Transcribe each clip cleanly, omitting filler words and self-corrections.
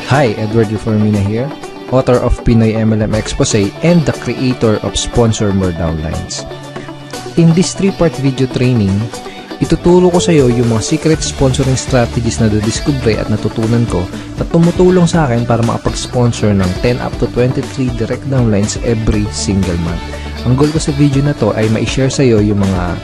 Hi, Edward Reformina here, author of Pinoy MLM Expose and the creator of Sponsor More Downlines. In this 3-part video training, ituturo ko sa iyo yung mga secret sponsoring strategies na nadiskubre at natutunan ko na tumutulong sa akin para makapag-sponsor ng 10 up to 23 direct downlines every single month. Ang goal ko sa video na to ay ma-share sa iyo yung mga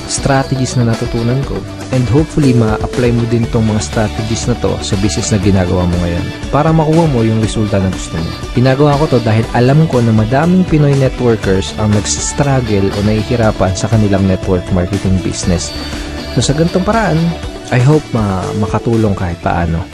strategies na natutunan ko and hopefully ma-apply mo din tong mga strategies na to sa business na ginagawa mo ngayon para makuha mo yung resulta na gusto mo. Ginagawa ko to dahil alam ko na madaming Pinoy networkers ang nagsistruggle o nahihirapan sa kanilang network marketing business. So sa ganitong paraan, I hope makatulong kahit paano.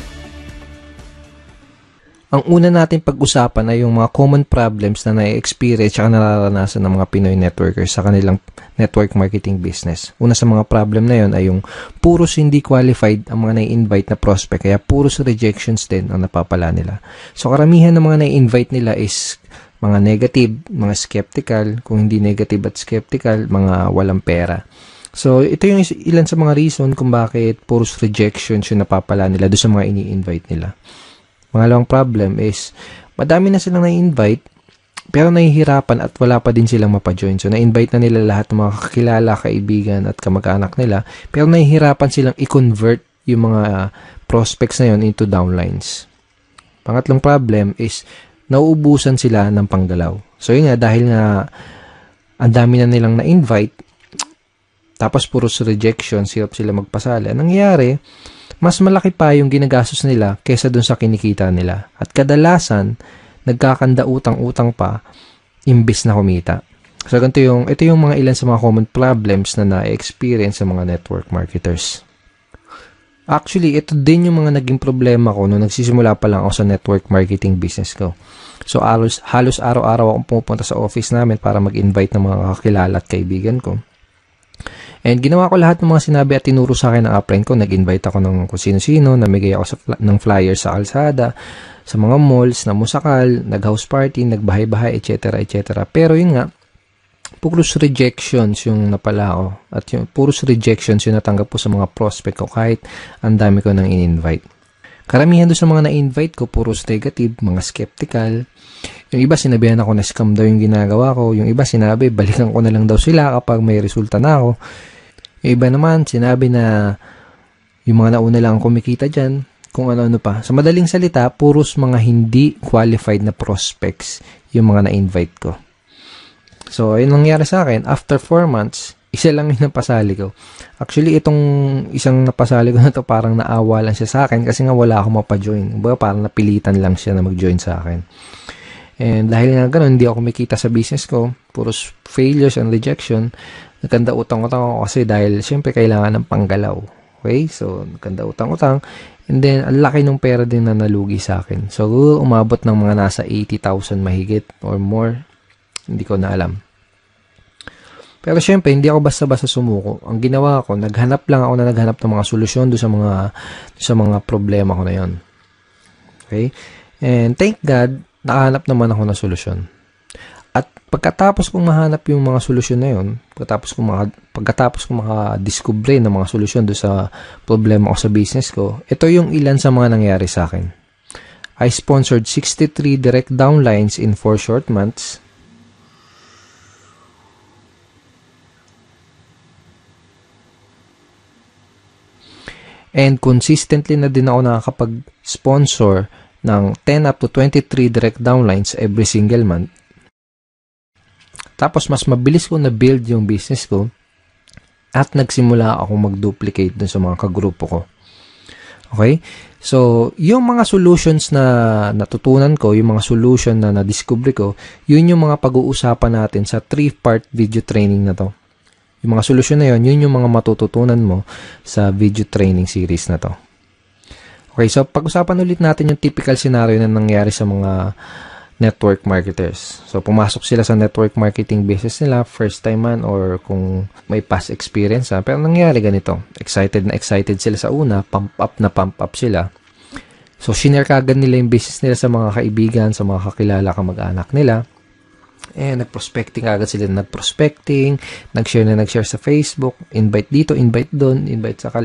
Ang una natin pag-usapan ay yung mga common problems na na-experience at nararanasan ng mga Pinoy networkers sa kanilang network marketing business. Una sa mga problem na yun ay yung puros hindi qualified ang mga na-invite na prospect, kaya puros rejections din ang napapala nila. So karamihan ng mga na-invite nila is mga negative, mga skeptical, kung hindi negative at skeptical, mga walang pera. So ito yung ilan sa mga reason kung bakit puros rejections yung napapala nila doon sa mga ini-invite nila. Pangalawang problem is, madami na silang na-invite, pero nahihirapan at wala pa din silang mapajoin. So, na-invite na nila lahat ng mga kakilala, kaibigan at kamag-anak nila, pero nahihirapan silang i-convert yung mga prospects na yun into downlines. Pangatlong problem is, nauubusan sila ng panggalaw. So, yun nga, dahil nga, ang dami na nilang na-invite, tapos puros rejection, hirap sila magpasali. Anong nangyayari, mas malaki pa yung ginagastos nila kaysa dun sa kinikita nila. At kadalasan, nagkakanda utang-utang pa imbis na kumita. So, ito yung mga ilan sa mga common problems na na-experience sa mga network marketers. Actually, ito din yung mga naging problema ko nung nagsisimula pa lang ako sa network marketing business ko. So, halos araw-araw akong pupunta sa office namin para mag-invite ng mga kakilala at kaibigan ko. And ginawa ko lahat ng mga sinabi at tinuro sa akin ng upline ko. Nag-invite ako ng kung sino-sino, namigay ako ng flyers sa kalsada, sa mga malls, na musakal, nag-house party, nagbahay-bahay, etc. etc. Pero yun nga, puros rejections yung napala ko. At yung puros rejections yung natanggap ko sa mga prospect ko kahit ang dami ko nang in-invite. Karamihan doon sa mga na-invite ko, puros negative, mga skeptical. Yung iba sinabihan ako na scam daw yung ginagawa ko. Yung iba sinabi, balikan ko na lang daw sila kapag may resulta na ako. Yung iba naman, sinabi na yung mga nauna lang kumikita dyan, kung ano-ano pa. Sa madaling salita, puros mga hindi qualified na prospects yung mga na-invite ko. So, yun nangyari sa akin. After 4 months, isa lang yung napasali ko. Actually, itong isang napasali ko na to parang naawa lang siya sa akin kasi nga wala akong mapajoin. Parang napilitan lang siya na mag-join sa akin. And dahil nga gano'n, hindi ako kumikita sa business ko, puros failures and rejection, nagkanda utang-utang ako kasi dahil syempre kailangan ng panggalaw. Okay? So, nagkanda utang-utang. And then, ang laki ng pera din na nalugi sa akin. So, umabot ng mga nasa 80,000 mahigit or more. Hindi ko na alam. Pero syempre, hindi ako basta-basta sumuko. Ang ginawa ko, naghanap ng mga solusyon doon sa mga problema ko na yon. Okay? And thank God, nakahanap naman ako ng solusyon. At pagkatapos kong mahanap yung mga solusyon na yun, pagkatapos kong makadiskubre ng mga solusyon doon sa problema ko sa business ko, ito yung ilan sa mga nangyari sa akin. I sponsored 63 direct downlines in 4 short months. And consistently na din ako nakakapag-sponsor ng 10 up to 23 direct downlines every single month. Tapos mas mabilis ko na-build yung business ko at nagsimula akong mag-duplicate dun sa mga kagrupo ko. Okay? So, yung mga solutions na natutunan ko, yung mga solution na na-discover ko, yun yung mga pag-uusapan natin sa 3-part video training na to. Yung mga solusyon na yun yung mga matututunan mo sa video training series na to. Okay, so pag-usapan ulit natin yung typical scenario na nangyari sa mga network marketers. So, pumasok sila sa network marketing business nila, first time man or kung may past experience. Pero nangyari ganito, excited sila sa una, pump up sila. So, shinare kagad nila yung business nila sa mga kaibigan, sa mga kakilala, kamag-anak nila. Nag-prospecting agad sila, nag-share sa Facebook, invite dito, invite doon, invite sa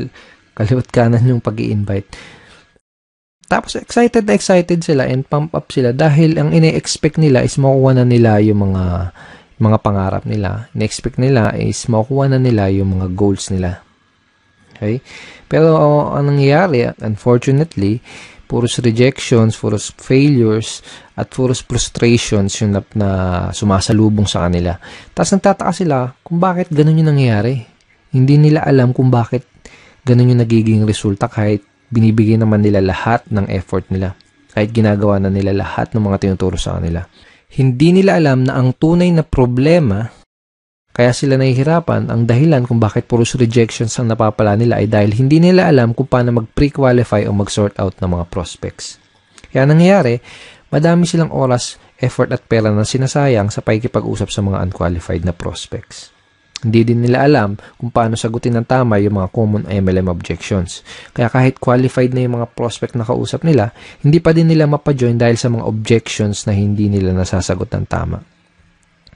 kaliwat kanan yung pag-i-invite. Tapos excited na excited sila and pump up sila dahil ang ine-expect nila is makuha na nila yung mga pangarap nila. Ine-expect nila is makuha na nila yung mga goals nila. Okay? Pero ang nangyayari, unfortunately, puros rejections, puros failures, at puros frustrations yung na sumasalubong sa kanila. Tapos nagtataka sila kung bakit ganun yung nangyayari. Hindi nila alam kung bakit ganun yung nagiging resulta kahit binibigay naman nila lahat ng effort nila. Kahit ginagawa na nila lahat ng mga tinuturo sa kanila. Hindi nila alam na ang tunay na problema, kaya sila nahihirapan, ang dahilan kung bakit puros rejections ang napapala nila ay dahil hindi nila alam kung paano mag-pre-qualify o mag-sort out ng mga prospects. Kaya nangyayari, madami silang oras, effort at pera na sinasayang sa pakikipag-usap sa mga unqualified na prospects. Hindi din nila alam kung paano sagutin ng tama yung mga common MLM objections. Kaya kahit qualified na yung mga prospect na kausap nila, hindi pa din nila mapajoin dahil sa mga objections na hindi nila nasasagot ng tama.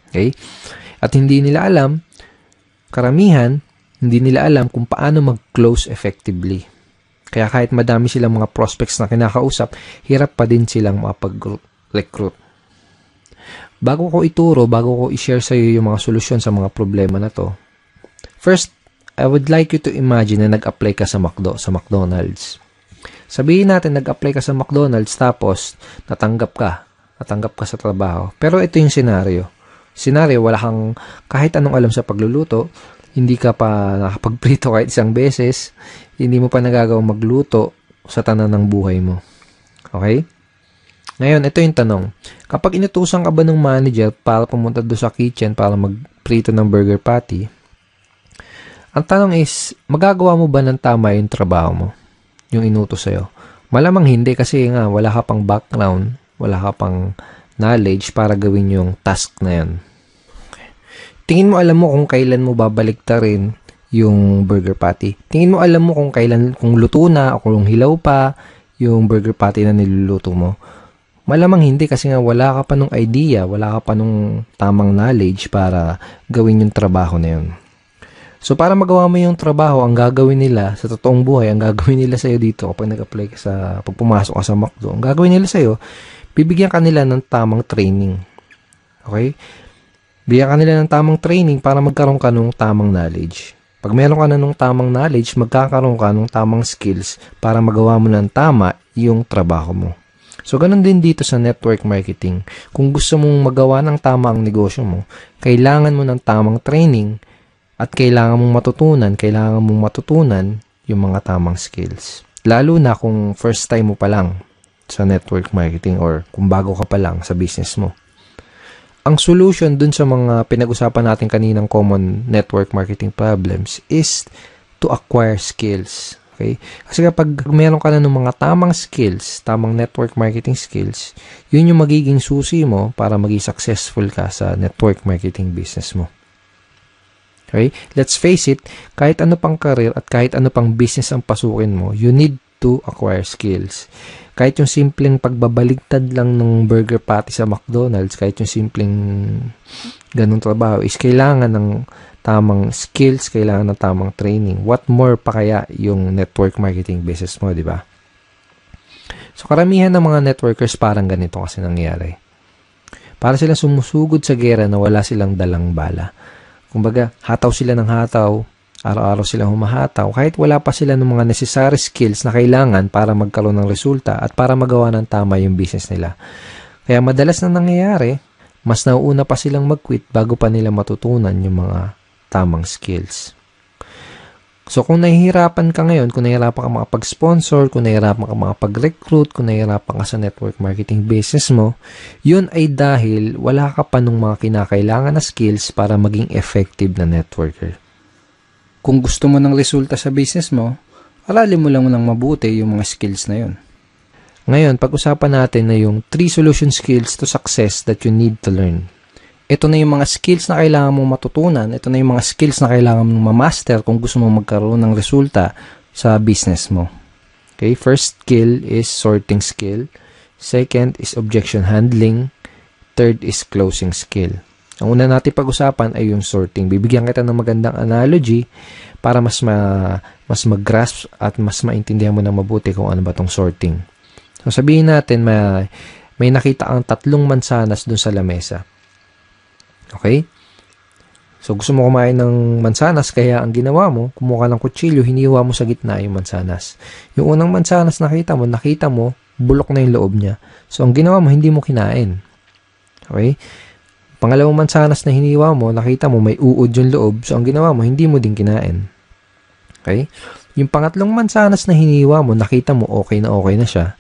Okay? At hindi nila alam, karamihan, hindi nila alam kung paano mag-close effectively. Kaya kahit madami silang mga prospects na kinakausap, hirap pa din silang makapag-recruit. Bago ko ituro, bago ko i-share sa iyo yung mga solusyon sa mga problema na to, first, I would like you to imagine na nag-apply ka sa McDonald's. Sabihin natin, nag-apply ka sa McDonald's tapos natanggap ka sa trabaho. Pero ito yung scenario. Wala kang kahit anong alam sa pagluluto, hindi ka pa nakapagprito kahit isang beses, hindi mo pa nagagawang magluto sa tanan ng buhay mo. Okay? Ngayon, ito yung tanong. Kapag inutusan ka ba ng manager para pumunta doon sa kitchen para magprito ng burger patty, ang tanong is, magagawa mo ba ng tama yung trabaho mo? Yung inutos sa'yo? Malamang hindi kasi nga wala ka pang background, wala ka pang knowledge para gawin yung task na yan. Tingin mo alam mo kung kailan mo babaliktarin yung burger patty. Tingin mo alam mo kung luto na o kung hilaw pa yung burger patty na niluluto mo. Malamang hindi kasi nga wala ka pa nung idea, wala ka pa nung tamang knowledge para gawin yung trabaho na yun. So, para magawa mo yung trabaho, ang gagawin nila sa totoong buhay, ang gagawin nila sa'yo dito kapag nag-apply ka pag pumasok ka sa McDo, ang gagawin nila sa'yo, bibigyan ka nila ng tamang training. Okay? Bigyan ka nila ng tamang training para magkaroon ka ng tamang knowledge. Pag meron ka na ng tamang knowledge, magkakaroon ka ng tamang skills para magawa mo ng tama yung trabaho mo. So, ganun din dito sa network marketing. Kung gusto mong magawa ng tama ang negosyo mo, kailangan mo ng tamang training at kailangan mong matutunan yung mga tamang skills. Lalo na kung first time mo pa lang sa network marketing or kung bago ka pa lang sa business mo. Ang solution dun sa mga pinag-usapan natin kaninang common network marketing problems is to acquire skills. Okay? Kasi kapag meron ka na ng mga tamang skills, tamang network marketing skills, yun yung magiging susi mo para maging successful ka sa network marketing business mo. Okay? Let's face it, kahit ano pang career at kahit ano pang business ang pasukin mo, you need to acquire skills. Kahit yung simpleng pagbabaligtad lang ng burger patty sa McDonald's, kahit yung simpleng ganung trabaho is kailangan ng tamang skills, kailangan ng tamang training. What more pa kaya yung network marketing business mo, di ba? So, karamihan ng mga networkers parang ganito kasi nangyayari. Para silang sumusugod sa gera na wala silang dalang bala. Kumbaga, hataw sila ng hataw, araw-araw silang humahataw, kahit wala pa sila ng mga necessary skills na kailangan para magkaroon ng resulta at para magawa ng tama yung business nila. Kaya madalas na nangyayari, mas nauuna pa silang mag-quit bago pa nila matutunan yung mga tamang skills. So, kung nahihirapan ka ngayon, kung nahihirapan ka makapag-sponsor, kung nahihirapan ka makapag-recruit, kung nahihirapan ka sa network marketing business mo, yun ay dahil wala ka pa nung mga kinakailangan na skills para maging effective na networker. Kung gusto mo ng resulta sa business mo, aralin mo lang ng mabuti yung mga skills na yun. Ngayon, pag-usapan natin na yung 3 solution skills to success that you need to learn. Ito na yung mga skills na kailangan mong matutunan. Ito na yung mga skills na kailangan mong ma-master kung gusto mong magkaroon ng resulta sa business mo. Okay, first skill is sorting skill. Second is objection handling. Third is closing skill. Ang una natin pag-usapan ay yung sorting. Bibigyan kita ng magandang analogy para mas mag-grasp at mas maintindihan mo na mabuti kung ano ba tong sorting. So, sabihin natin may nakita kang 3 mansanas dun sa lamesa. Okay? So, gusto mo kumain ng mansanas, kaya ang ginawa mo, kumuha ka ng kutsilyo, hiniwa mo sa gitna yung mansanas. Yung unang mansanas nakita mo, bulok na yung loob niya. So, ang ginawa mo, hindi mo kinain. Okay? Pangalawang mansanas na hiniwa mo, nakita mo, may uod yung loob. So, ang ginawa mo, hindi mo din kinain. Okay? Yung pangatlong mansanas na hiniwa mo, nakita mo, okay na siya.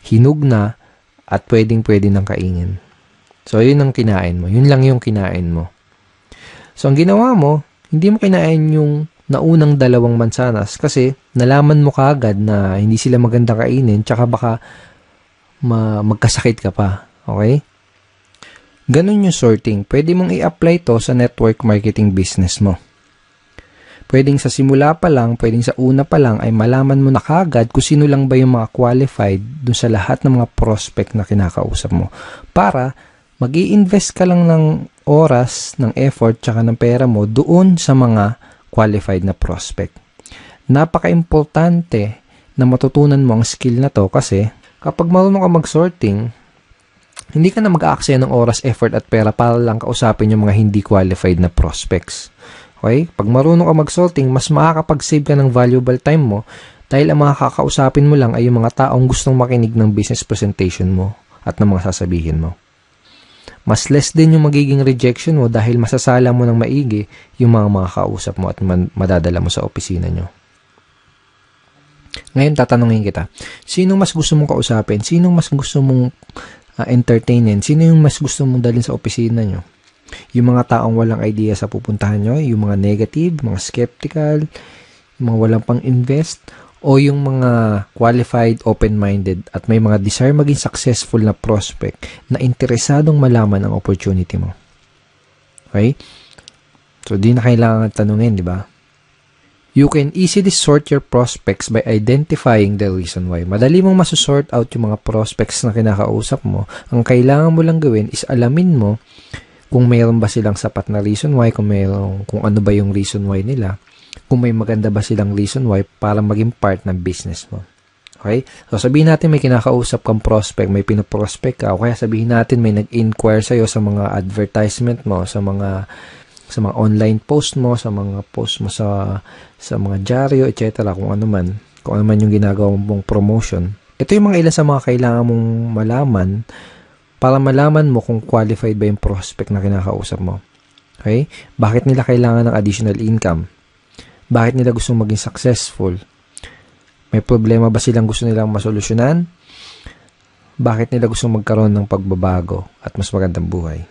Hinug na, at pwedeng-pwede nang kainin. So, yun ang kinain mo. Yun lang yung kinain mo. So, ang ginawa mo, hindi mo kinain yung naunang 2 mansanas kasi nalaman mo kaagad na hindi sila maganda kainin tsaka baka magkasakit ka pa. Okay? Ganun yung sorting. Pwede mong i-apply to sa network marketing business mo. Pwedeng sa simula pa lang, pwedeng sa una pa lang ay malaman mo na kaagad kung sino lang ba yung mga qualified dun sa lahat ng mga prospect na kinakausap mo. Para mag-i-invest ka lang ng oras, ng effort, tsaka ng pera mo doon sa mga qualified na prospect. Napaka-importante na matutunan mo ang skill na to kasi kapag marunong ka mag-sorting, hindi ka na mag-aaksaya ng oras, effort at pera para lang kausapin yung mga hindi qualified na prospects. Okay? Pag marunong ka mag-sorting, mas makakapag-save ka ng valuable time mo dahil ang mga kakausapin mo lang ay yung mga taong gustong makinig ng business presentation mo at ng mga sasabihin mo. Mas less din yung magiging rejection mo dahil masasala mo ng maigi yung mga makakausap mo at madadala mo sa opisina nyo. Ngayon, tatanungin kita, sino mas gusto mong kausapin? Sino mas gusto mong entertainin? Sino yung mas gusto mong dalhin sa opisina nyo? Yung mga taong walang idea sa pupuntahan nyo, yung mga negative, mga skeptical, yung mga walang pang-invest, o yung mga qualified, open-minded, at may mga desire maging successful na prospect na interesadong malaman ang opportunity mo. Okay? So, di na kailangan tanungin, di ba? You can easily sort your prospects by identifying the reason why. Madali mong masusort out yung mga prospects na kinakausap mo. Ang kailangan mo lang gawin is alamin mo kung mayroon ba silang sapat na reason why, kung ano ba yung reason why nila, kung may maganda ba silang reason why para maging part ng business mo. Okay? So, sabihin natin may kinakausap kang prospect, may pinoprospect ka, o kaya sabihin natin may nag-inquire sa'yo sa mga advertisement mo, sa mga online post mo, sa mga post mo sa mga dyaryo, etc. Kung ano man yung ginagawa mong promotion. Ito yung mga ilan sa mga kailangan mong malaman para malaman mo kung qualified ba yung prospect na kinakausap mo. Okay? Bakit nila kailangan ng additional income? Bakit nila gustong maging successful? May problema ba silang gusto nilang masolusyonan? Bakit nila gustong magkaroon ng pagbabago at mas magandang buhay?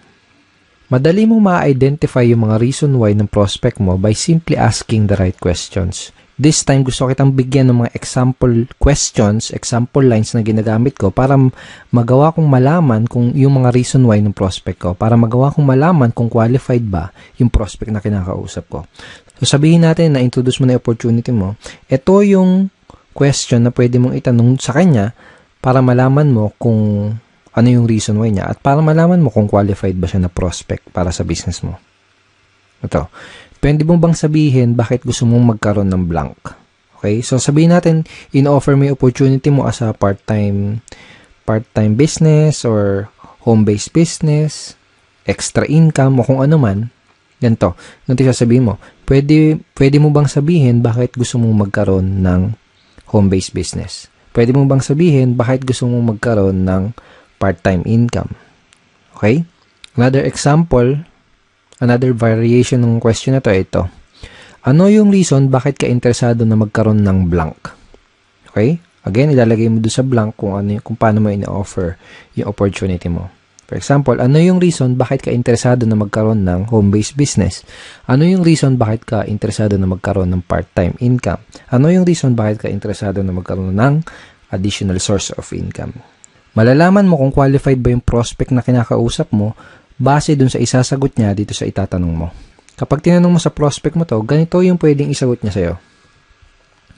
Madali mong ma-identify yung mga reason why ng prospect mo by simply asking the right questions. This time, gusto kitang bigyan ng mga example questions, example lines na ginagamit ko para magawa kong malaman kung yung mga reason why ng prospect ko, para magawa kong malaman kung qualified ba yung prospect na kinakausap ko. So, sabihin natin na introduce mo na yung opportunity mo, ito yung question na pwede mong itanong sa kanya para malaman mo kung ano yung reason why niya at para malaman mo kung qualified ba siya na prospect para sa business mo. Ito. Pwede mo bang sabihin bakit gusto mong magkaroon ng blank? Okay? So, sabihin natin, in-offer mo yung opportunity mo as a part-time business or home-based business, extra income, o kung ano man. Ganito. Ganito sasabihin mo. Pwede mo bang sabihin bakit gusto mong magkaroon ng home-based business? Pwede mo bang sabihin bakit gusto mong magkaroon ng part-time income? Okay? Another example, another variation ng question na ito. Ano yung reason bakit ka interesado na magkaroon ng blank? Okay? Again, ilalagay mo doon sa blank kung paano mo ina-offer yung opportunity mo. For example, ano yung reason bakit ka interesado na magkaroon ng home-based business? Ano yung reason bakit ka interesado na magkaroon ng part-time income? Ano yung reason bakit ka interesado na magkaroon ng additional source of income? Malalaman mo kung qualified ba yung prospect na kinakausap mo base dun sa isasagot niya dito sa itatanong mo. Kapag tinanong mo sa prospect mo to, ganito yung pwedeng isagot niya sa'yo.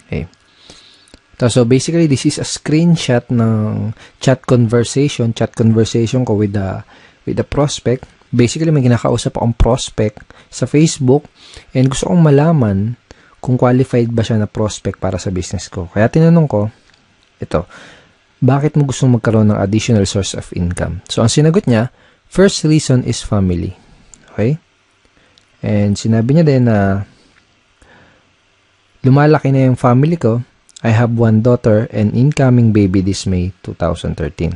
Okay. So, basically, this is a screenshot ng chat conversation ko with the prospect. Basically, may kinakausap akong prospect sa Facebook and gusto kong malaman kung qualified ba siya na prospect para sa business ko. Kaya tinanong ko, ito, bakit mo gustong magkaroon ng additional source of income? So, ang sinagot niya, first reason is family. Okay? And sinabi niya din na lumalaki na yung family ko. I have one daughter and incoming baby this May 2013.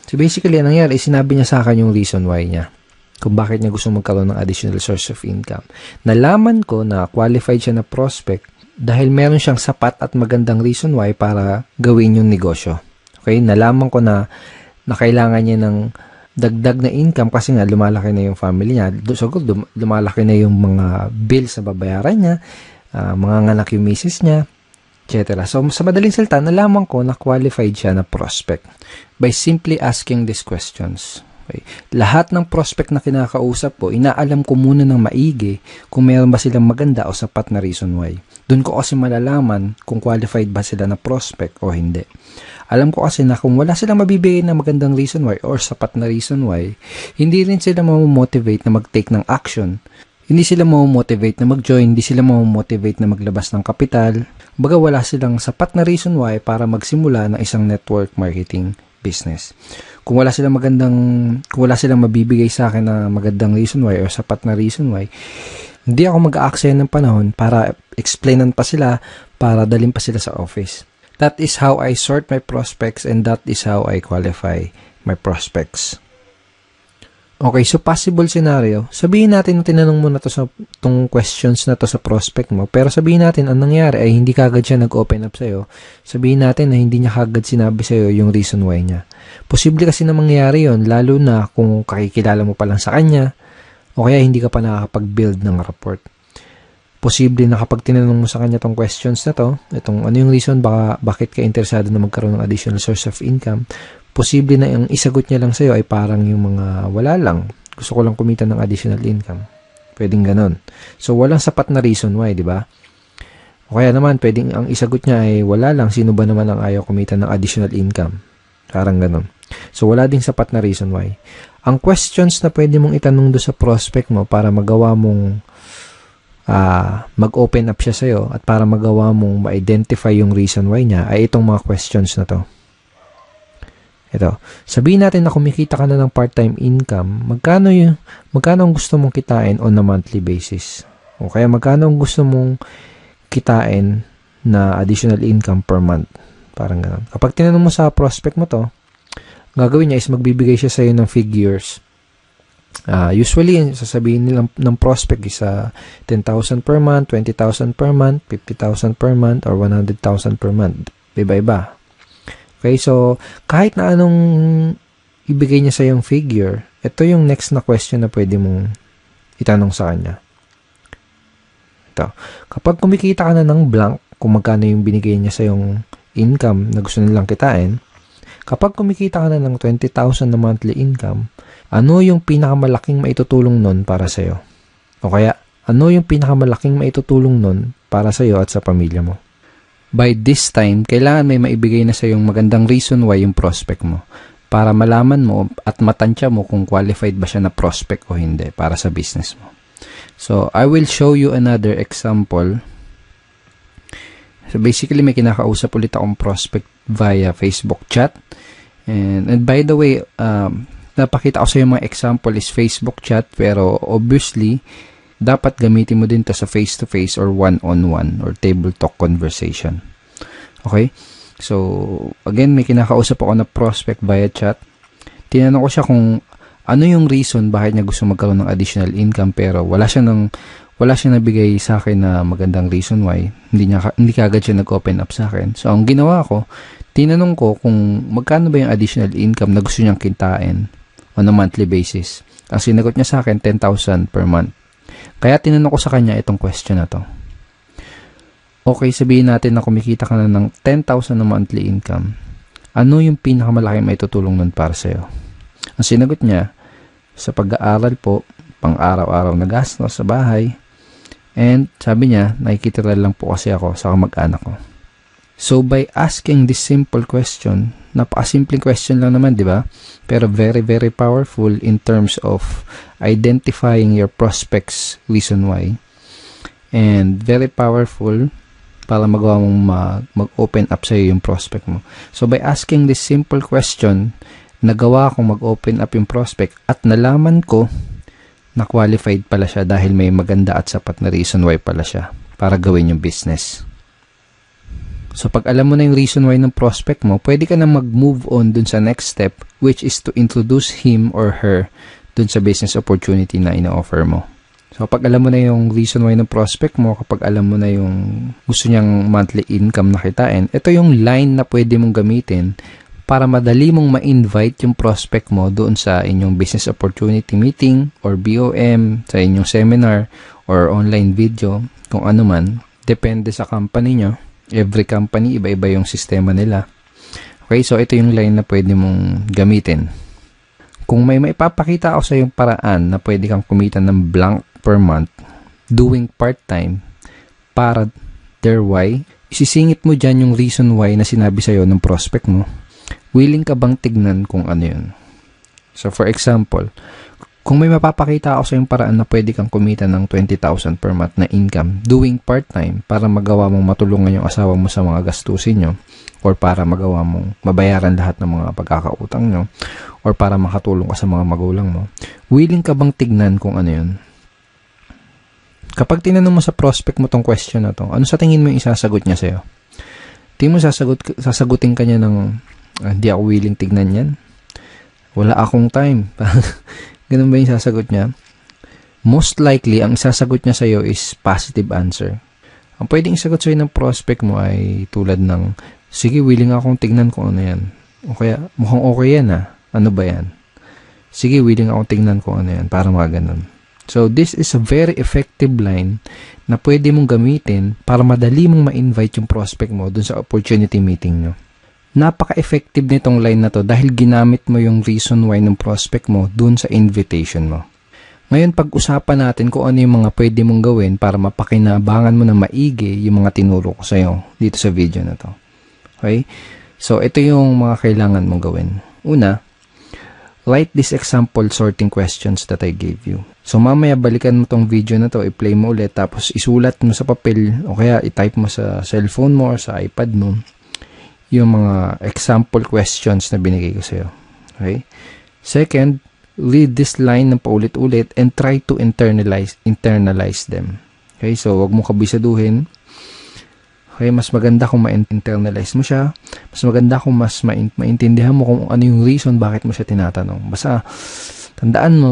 So basically, ang nangyari, sinabi niya sa akin yung reason why niya. Kung bakit niya gusto magkaroon ng additional source of income. Nalaman ko na qualified siya na prospect dahil meron siyang sapat at magandang reason why para gawin yung negosyo. Okay? Nalaman ko na kailangan niya ng dagdag na income kasi nga lumalaki na yung family niya. So, lumalaki na yung mga bills na babayaran niya, mga nganak yung misis niya, etc. So, sa madaling salita, nalaman ko na qualified siya na prospect by simply asking these questions. Okay. Lahat ng prospect na kinakausap ko, inaalam ko muna ng maigi kung meron ba silang maganda o sapat na reason why. Doon ko kasi malalaman kung qualified ba sila na prospect o hindi. Alam ko kasi na kung wala silang mabibigay na magandang reason why or sapat na reason why, hindi rin sila mamomotivate na mag-take ng action. Hindi sila mamomotivate na mag-join, hindi sila mamomotivate na maglabas ng kapital. Baga wala silang sapat na reason why para magsimula ng isang network marketing business. Kung wala silang mabibigay sa akin na magandang reason why or sapat na reason why, hindi ako mag-aaksaya ng panahon para explainan pa sila, para dalhin pa sila sa office. That is how I sort my prospects and that is how I qualify my prospects. Okay, so possible scenario, sabihin natin na tinanong mo na to sa tong questions na to sa prospect mo, pero sabihin natin ang nangyari ay hindi kagad siya nag-open up sa'yo. Sabihin natin na hindi niya kagad sinabi sa'yo yung reason why niya. Posible kasi na mangyari yon, lalo na kung kakikilala mo pa lang sa kanya o kaya hindi ka pa nakakapag-build ng rapport. Posible na kapag tinanong mo sa kanya tong questions na to, itong ano yung reason bakit ka interesado na magkaroon ng additional source of income, posible na yung isagot niya lang sa'yo ay parang yung mga wala lang. Gusto ko lang kumita ng additional income. Pwedeng ganon. So, walang sapat na reason why, di ba? O kaya naman, pwedeng ang isagot niya ay wala lang. Sino ba naman ang ayaw kumita ng additional income? Parang ganon. So, wala ding sapat na reason why. Ang questions na pwede mong itanong do sa prospect mo para magawa mong mag-open up siya sa'yo at para magawa mong ma-identify yung reason why niya ay itong mga questions na to. Ito, sabihin natin na kumikita ka na ng part-time income, magkano ang gusto mong kitain on a monthly basis? O kaya magkano ang gusto mong kitain na additional income per month? Parang gano'n. Kapag tinanong mo sa prospect mo to, gagawin niya is magbibigay siya sa'yo ng figures. Usually, sasabihin nila ng prospect is 10,000 per month, 20,000 per month, 50,000 per month, or 100,000 per month. Iba-iba. Okay, so kahit na anong ibigay niya sa yung figure, ito yung next na question na pwede mong itanong sa kanya. Ito, kapag kumikita ka na ng blank, kung magkano yung binigay niya sa yung income na gusto nilang kitain, kapag kumikita ka na ng 20,000 na monthly income, ano yung pinakamalaking maitutulong nun para sa'yo? O kaya, ano yung pinakamalaking maitutulong nun para sa'yo at sa pamilya mo? By this time, kailangan may maibigay na sa yung magandang reason why yung prospect mo para malaman mo at matansya mo kung qualified ba siya na prospect o hindi para sa business mo. So, I will show you another example. So, basically, may kinakausap ulit akong prospect via Facebook chat. And by the way, napakita ko sa yung mga example is Facebook chat, pero obviously, dapat gamitin mo din to sa face-to-face or one-on-one or table talk conversation. Okay? So, again, may kinakausap ako na prospect via chat. Tinanong ko siya kung ano yung reason bakit niya gusto magkaroon ng additional income pero wala siyang nabigay sa akin na magandang reason why. Hindi kagad siya nag-open up sa akin. So, ang ginawa ko, tinanong ko kung magkano ba yung additional income na gusto niyang kitain on a monthly basis. Ang sinagot niya sa akin, 10,000 per month. Kaya tinanong ko sa kanya itong question na to. Okay, sabihin natin na kumikita ka na ng 10,000 na monthly income. Ano yung pinakamalaking maitutulong nun para sa'yo? Ang sinagot niya, sa pag-aaral po, pang-araw-araw na gastos sa bahay, and sabi niya, nakikitira lang po kasi ako sa kamag-anak ko. So, by asking this simple question, napakasimpleng question lang naman, di ba? Pero very, very powerful in terms of identifying your prospect's reason why. And very powerful para magawa mong mag-open up sa'yo yung prospect mo. So, by asking this simple question, nagawa kong mag-open up yung prospect at nalaman ko na qualified pala siya dahil may maganda at sapat na reason why pala siya para gawin yung business. So, pag alam mo na yung reason why ng prospect mo, pwede ka na mag-move on dun sa next step, which is to introduce him or her dun sa business opportunity na ina-offer mo. So, kapag alam mo na yung reason why ng prospect mo, kapag alam mo na yung gusto niyang monthly income na kitain, ito yung line na pwede mong gamitin para madali mong ma-invite yung prospect mo doon sa inyong business opportunity meeting or BOM, sa inyong seminar or online video, kung ano man. Depende sa company nyo. Every company, iba-iba yung sistema nila. Okay, so ito yung line na pwede mong gamitin. Kung may maipapakita ako sa yung paraan na pwede kang kumita ng blank per month doing part-time para their why, isisingit mo dyan yung reason why na sinabi sa'yo ng prospect mo. Willing ka bang tignan kung ano yun? So, for example, kung may mapapakita ako sa yung paraan na pwede kang kumita ng 20,000 per month na income doing part-time para magawa mong matulungan yung asawa mo sa mga gastusin nyo or para magawa mong mabayaran lahat ng mga pagkakautang nyo or para makatulong ka sa mga magulang mo, willing ka bang tignan kung ano yun? Kapag tinanong mo sa prospect mo tong question na to, ano sa tingin mo yung isasagot niya sa'yo? Tingin mo sasagutin ka niya ng, hindi ako willing tignan yan. Wala akong time. Ganun ba yung sasagot niya? Most likely, ang sasagot niya sa'yo is positive answer. Ang pwedeng isagot sa'yo ng prospect mo ay tulad ng, sige, willing akong tignan kung ano yan. O kaya, mukhang okay yan ah. Ano ba yan? Sige, willing akong tignan kung ano yan. Para mga ganun. So, this is a very effective line na pwede mong gamitin para madali mong ma-invite yung prospect mo dun sa opportunity meeting nyo. Napaka-effective nitong line na to dahil ginamit mo yung reason why ng prospect mo dun sa invitation mo. Ngayon, pag-usapan natin kung ano yung mga pwede mong gawin para mapakinabangan mo na maigi yung mga tinuro ko sa'yo dito sa video na to. Okay? So, ito yung mga kailangan mong gawin. Una, write this example sorting questions that I gave you. So, mamaya balikan mo tong video na to, i-play mo ulit, tapos isulat mo sa papel o kaya i-type mo sa cellphone mo or sa iPad mo yung mga example questions na binigay ko sa'yo. Okay? Second, read this line ng paulit-ulit and try to internalize them. Okay? So, wag mo kabisaduhin. Okay? Mas maganda kung ma-internalize mo siya. Mas maganda kung mas maintindihan mo kung ano yung reason bakit mo siya tinatanong. Basta, tandaan mo,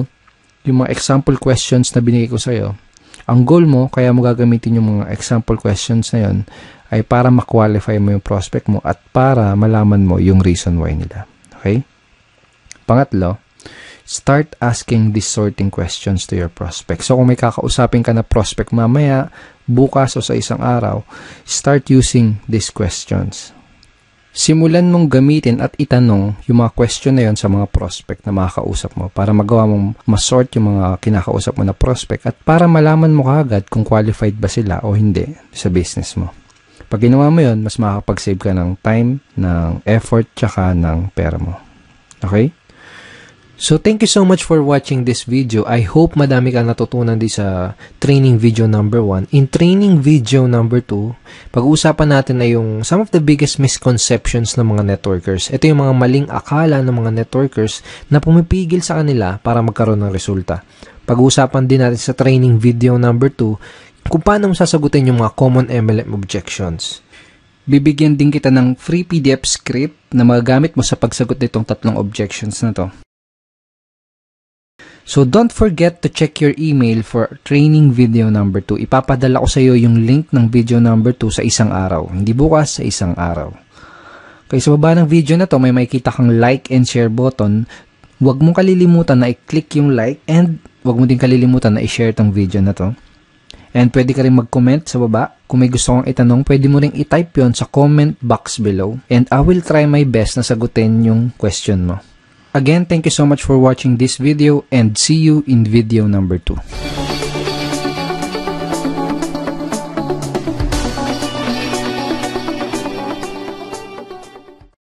yung mga example questions na binigay ko sa'yo, ang goal mo, kaya mo gagamitin yung mga example questions na yun, ay para ma-qualify mo yung prospect mo at para malaman mo yung reason why nila. Okay? Pangatlo, start asking these sorting questions to your prospect. So, kung may kakausapin ka na prospect mamaya, bukas o sa isang araw, start using these questions. Simulan mong gamitin at itanong yung mga question na yun sa mga prospect na makakausap mo para magawa mong masort yung mga kinakausap mo na prospect at para malaman mo kaagad kung qualified ba sila o hindi sa business mo. Pag ginawa mo yun, mas makakapag-save ka ng time, ng effort, tsaka ng pera mo. Okay? So, thank you so much for watching this video. I hope madami kang natutunan din sa training video number 1. In training video number 2, pag-uusapan natin na yung some of the biggest misconceptions ng mga networkers. Ito yung mga maling akala ng mga networkers na pumipigil sa kanila para magkaroon ng resulta. Pag-uusapan din natin sa training video number 2 kung paano mo sasagutin yung mga common MLM objections. Bibigyan din kita ng free PDF script na magagamit mo sa pagsagot nitong tatlong objections na to. So, don't forget to check your email for training video number 2. Ipapadala ko sa iyo yung link ng video number 2 sa isang araw. Hindi bukas, sa isang araw. Kaya sa baba ng video na to, may makikita kang like and share button. Huwag mong kalilimutan na i-click yung like and huwag mo din kalilimutan na i-share tong video na to. And pwede ka rin mag-comment sa baba. Kung may gusto kong itanong, pwede mo rin i-type yon sa comment box below. And I will try my best na sagutin yung question mo. Again, thank you so much for watching this video and see you in video number 2.